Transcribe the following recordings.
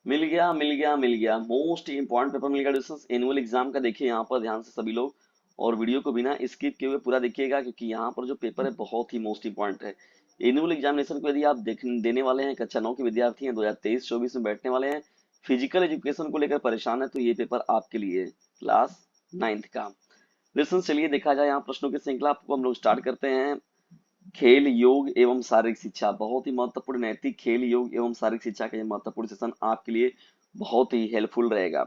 मिल गया मिल गया मिल गया, मोस्ट इंपॉर्टेंट पेपर मिल गया डिस्टेंस एनुअल एग्जाम का। देखिए यहाँ पर ध्यान से सभी लोग, और वीडियो को बिना स्किप किए हुए पूरा देखिएगा, क्योंकि यहाँ पर जो पेपर है बहुत ही मोस्ट इंपॉर्टेंट है। एनुअल एग्जामिनेशन को यदि आप देने वाले हैं, कक्षा 9 के विद्यार्थी हैं, 2023-24 में बैठने वाले हैं, फिजिकल एजुकेशन को लेकर परेशान है, तो ये पेपर आपके लिए है, क्लास 9th का। लिसन, चलिए देखा जाए यहाँ प्रश्नों की श्रृंखला को हम लोग स्टार्ट करते हैं। खेल योग एवं शारीरिक शिक्षा, बहुत ही महत्वपूर्ण, नैतिक खेल योग एवं शारीरिक शिक्षा का ये महत्वपूर्ण सेशन आपके लिए बहुत ही हेल्पफुल रहेगा।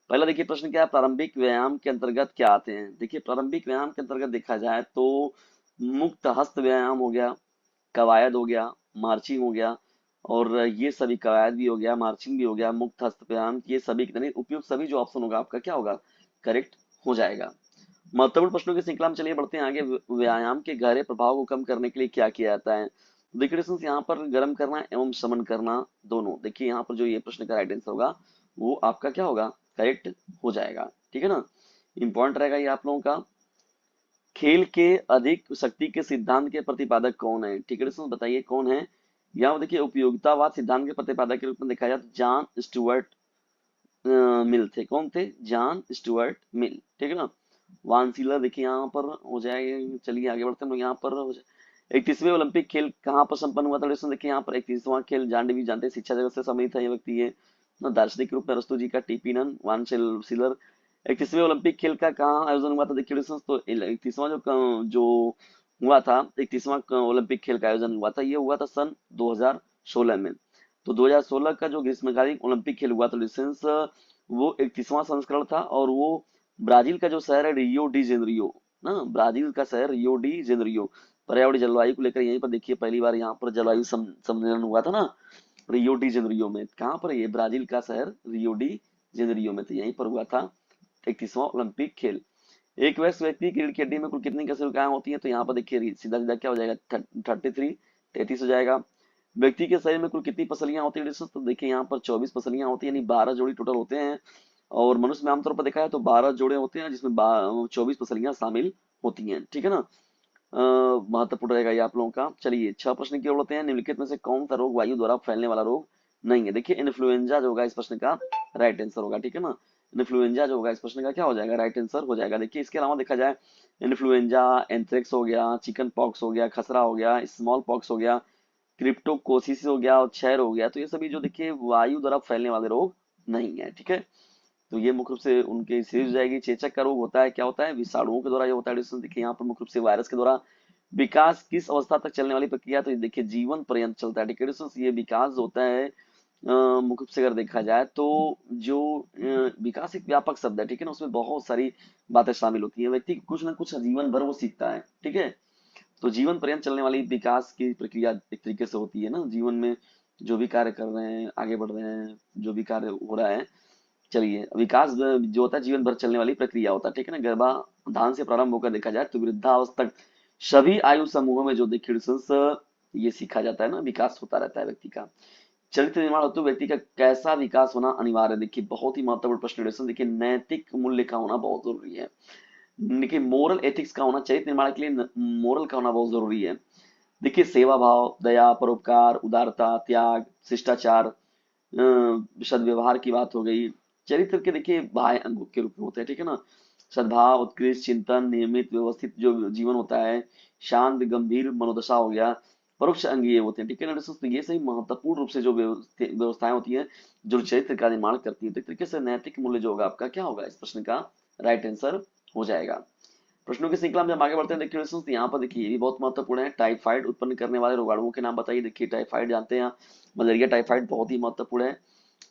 पहला देखिए प्रश्न क्या है, प्रारंभिक व्यायाम के अंतर्गत क्या आते हैं। देखिए प्रारंभिक व्यायाम के अंतर्गत देखा जाए तो मुक्त हस्त व्यायाम हो गया, कवायद हो गया, मार्चिंग हो गया, और ये सभी कवायद भी हो गया, मार्चिंग भी हो गया, मुक्त हस्त व्यायाम, ये सभी कितने उपयुक्त, सभी जो ऑप्शन होगा आपका क्या होगा, करेक्ट हो जाएगा। महत्वपूर्ण प्रश्नों की श्रृंखला में चलिए बढ़ते हैं आगे। व्यायाम के गहरे प्रभाव को कम करने के लिए क्या किया जाता है। तो देखिए दोस्तों, यहाँ पर गर्म करना एवं शमन करना दोनों, देखिए यहाँ पर जो ये प्रश्न का राइट आंसर होगा वो आपका क्या होगा, करेक्ट हो जाएगा, ठीक है ना। इंपॉर्टेंट रहेगा ये आप लोगों का। खेल के अधिक शक्ति के सिद्धांत के प्रतिपादक कौन है, ठीक है दोस्तों, बताइए कौन है। यहाँ देखिए उपयोगितावाद सिद्धांत के प्रतिपादक के रूप में देखा जाए तो जॉन स्टुअर्ट मिल थे। कौन थे, जॉन स्टुअर्ट मिल, ठीक है ना। वानसीलर देखिए यहाँ पर हो जाएगा। चलिए आगे बढ़ते हैं हम लोग, यहाँ पर हो जाए 31वें ओलंपिक खेल कहाँ पर संपन्न हुआ था दोस्तों। देखिए यहाँ पर 31वां खेल, जान भी जानते हैं, शिक्षा जगत से संबंधित है ये व्यक्ति है ना, दार्शनिक रूप में अरस्तु जी का, टीपी नन, वानसिलर। 31वें ओलंपिक खेल का कहाँ आयोजन हुआ था, देखिए दोस्तों, तो 31वां जो हुआ था, 31वां ओलंपिक खेल का आयोजन हुआ था, ये हुआ था सन 2016 में। तो 2016 का जो ग्रीष्मकालीन ओलंपिक खेल हुआ था डिस्टेंस, वो 31वां संस्करण था, और वो ब्राजील का जो शहर है रियो डी जेनरियो ना, ब्राजील का शहर रियो डी जेनरियो, पर्यावरण जलवायु को लेकर यहीं पर देखिए पहली बार यहाँ पर जलवायु सम्मेलन हुआ था ना, रियो डी जेनरियो में। कहाँ पर, ये ब्राजील का शहर रियो डी जेनरियो में, तो यहीं पर हुआ था 31वां ओलंपिक खेल। एक वयस्क व्यक्ति की रीढ़ की हड्डी में कुल कितनी कोशिकाएं होती हैं, तो यहाँ पर देखिए सीधा सीधा क्या हो जाएगा, 33, 33 हो जाएगा। व्यक्ति के शरीर में कुल कितनी पसलियां होती है तो देखिए यहाँ पर 24 पसलियां होती है, यानी 12 जोड़ी टोटल होते हैं। और मनुष्य में आमतौर पर देखा है तो 12 जोड़े होते हैं, जिसमें 24 पसलियां शामिल होती हैं, ठीक है ना। महत्वपूर्ण रहेगा ये आप लोगों का। चलिए 6 प्रश्न की ओर बढ़ते हैं। निम्नलिखित में से कौन सा रोग वायु द्वारा फैलने वाला रोग नहीं है। देखिए इन्फ्लुएंजा जो होगा इस प्रश्न का राइट आंसर होगा, ठीक है ना। इन्फ्लुएंजा जो होगा इस प्रश्न का क्या हो जाएगा, राइट आंसर हो जाएगा। देखिए इसके अलावा देखा जाए, इन्फ्लुएंजा, एंथ्रेक्स हो गया, चिकन पॉक्स हो गया, खसरा हो गया, स्मॉल पॉक्स हो गया, क्रिप्टोकोसिस हो गया, और क्षय हो गया, तो ये सभी जो देखिए वायु द्वारा फैलने वाले रोग नहीं है, ठीक है। तो ये मुख्य रूप से उनके सीरीज जाएगी। चेचक का रोग होता है, क्या होता है, विषाणुओं के द्वारा ये होता है। देखिए यहाँ पर मुख्य रूप से वायरस के द्वारा। विकास किस अवस्था तक चलने वाली प्रक्रिया, तो ये देखिए जीवन पर्यंत चलता है, ठीक है। ये विकास होता है मुख्य रूप से अगर देखा जाए तो जो विकास एक व्यापक शब्द है, ठीक है ना, उसमें बहुत सारी बातें शामिल होती है। व्यक्ति कुछ ना कुछ जीवन भर वो सीखता है, ठीक है। तो जीवन पर्यंत चलने वाली विकास की प्रक्रिया एक तरीके से होती है ना, जीवन में जो भी कार्य कर रहे हैं, आगे बढ़ रहे हैं, जो भी कार्य हो रहा है। चलिए विकास जो होता है जीवन भर चलने वाली प्रक्रिया होता है, ठीक है ना। गर्भाधान से प्रारंभ होकर देखा जाए तो वृद्धावस्था तक सभी आयु समूहों में जो देखिए ये सीखा जाता है ना, विकास होता रहता है व्यक्ति का। चरित्र निर्माण हेतु व्यक्ति का कैसा विकास होना अनिवार्य है, देखिए बहुत ही महत्वपूर्ण प्रश्न। देखिए नैतिक मूल्य का होना बहुत जरूरी है। देखिए मोरल एथिक्स का होना, चरित्र निर्माण के लिए मोरल का होना बहुत जरूरी है। देखिए सेवा भाव, दया, परोपकार, उदारता, त्याग, शिष्टाचार, सद्व्यवहार की बात हो गई। चरित्र के देखिए बाह्य अंगों के रूप में होते हैं, ठीक है ना। सद्भाव, उत्कृष्ट चिंतन, नियमित व्यवस्थित जो जीवन होता है, शांत गंभीर मनोदशा हो गया, परोक्ष अंग ये होते हैं, ठीक है ना दोस्तों। ये सही महत्वपूर्ण रूप से जो व्यवस्थाएं होती हैं जो चरित्र का निर्माण करती है। तो एक तरीके से नैतिक मूल्य जो होगा आपका क्या होगा, इस प्रश्न का राइट आंसर हो जाएगा। प्रश्नों की श्रृंखला में हम आगे बढ़ते हैं। देखिए दोस्तों यहाँ पर देखिए ये भी बहुत महत्वपूर्ण है, टाइफाइड उत्पन्न करने वाले रोगाणुओं के नाम बताइए। देखिए टाइफाइड जानते हैं, मलेरिया टाइफाइड बहुत ही महत्वपूर्ण है।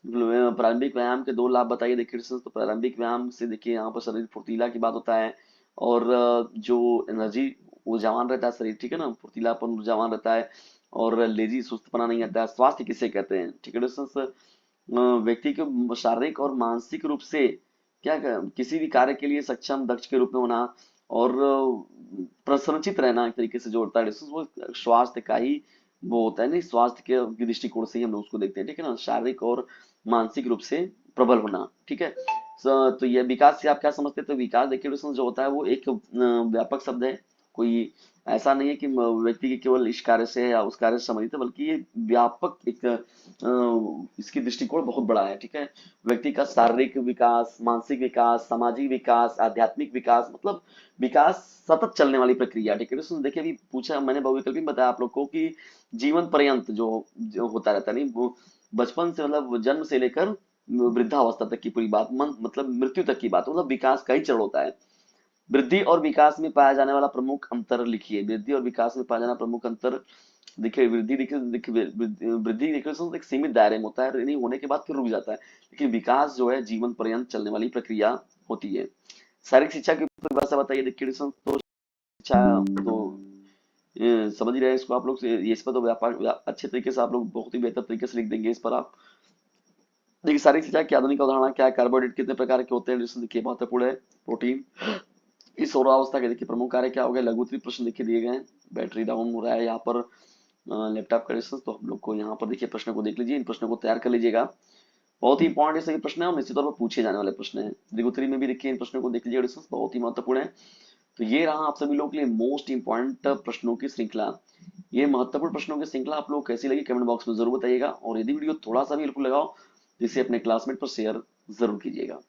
प्रारंभिक व्यायाम के 2 लाभ बताइए। देखिए दोस्तों, तो प्रारंभिक व्यायाम से देखिए यहाँ पर शरीर फुर्तीला की बात होता है, और जो एनर्जी ऊर्जावान रहता है शरीर, ठीक है ना, फुर्तीलापन ऊर्जावान रहता है, और लेजी सुस्तपना नहीं आता है। स्वास्थ्य किसे कहते हैं, ठीक है दोस्तों, व्यक्ति को शारीरिक और मानसिक रूप से किसी भी कार्य के लिए सक्षम दक्ष के रूप में होना, और प्रसन्नचित रहना, एक तरीके से जो होता है वो स्वास्थ्य का ही वो होता है। नहीं, स्वास्थ्य के दृष्टिकोण से ही हम लोग उसको देखते हैं, ठीक है ना, शारीरिक और मानसिक रूप से प्रबल होना, ठीक है। तो ये विकास से आप क्या समझते हैं, तो विकास देखिए दोस्तों जो होता है वो एक व्यापक शब्द है। कोई ऐसा नहीं है कि व्यक्ति के केवल इस कार्य से या उस कार्य से संबंधित है, बल्कि ये व्यापक एक इसकी दृष्टिकोण बहुत बड़ा है, ठीक है। व्यक्ति का शारीरिक विकास, मानसिक विकास, सामाजिक विकास, आध्यात्मिक विकास, मतलब विकास सतत चलने वाली प्रक्रिया, ठीक है। तो देखिए अभी पूछा मैंने बहुविकल्पी में बताया आप लोग को कि जीवन पर्यंत जो होता रहता है, नहीं वो बचपन से मतलब जन्म से लेकर वृद्धावस्था तक की पूरी बात, मतलब मृत्यु तक की बात, मतलब विकास का ही चरण होता है। वृद्धि और विकास में पाया जाने वाला प्रमुख अंतर लिखिए। वृद्धि और विकास में पाया जाना प्रमुख अंतर देखिए, वृद्धि देखिए तो एक सीमित दायरे में होता है, नहीं होने के बाद फिर रुक जाता है, लेकिन विकास जो है जीवन पर्यंत चलने वाली प्रक्रिया होती है। शारीरिक शिक्षा की परिभाषा बताइए। देखिए तो शिक्षा तो समझ ही रहे हैं इसको आप लोग, ये इस पर तो अच्छे तरीके से आप लोग बहुत ही बेहतर तरीके से लिख देंगे इस पर आप। देखिए शारीरिक शिक्षा की आधुनिक अवधारणा क्या है, कार्बोहाइड्रेट कितने प्रकार के होते हैं, जैसे देखिए महत्वपूर्ण है। प्रोटीन। इस सौरावस्था के देखिए प्रमुख कार्य क्या हो गए, लघुत्तरीत प्रश्न देखिए दिए गए हैं। बैटरी डाउन हो रहा है यहाँ पर लैपटॉप का रेजिस्टेंस, तो हम लोग को यहाँ पर देखिए प्रश्न को देख लीजिए, इन प्रश्नों को तैयार कर लीजिएगा। बहुत ही इंपॉर्टेंट सभी प्रश्न है और निश्चित तौर पर पूछे जाने वाले प्रश्न है। लघुत्तरी में भी देखिए इन प्रश्नों को देख लीजिए, रेजिस्टेंस बहुत ही महत्वपूर्ण है। तो ये रहा आप सभी लोगों के लिए मोस्ट इंपॉर्टेंट प्रश्नों की श्रृंखला। ये महत्वपूर्ण प्रश्नों की श्रृंखला आप लोग कैसी लगी कमेंट बॉक्स में जरूर बताइएगा, और यदि वीडियो थोड़ा सा भी हेल्पफुल लगाओ तो इसे अपने क्लासमेट पर शेयर जरूर कीजिएगा।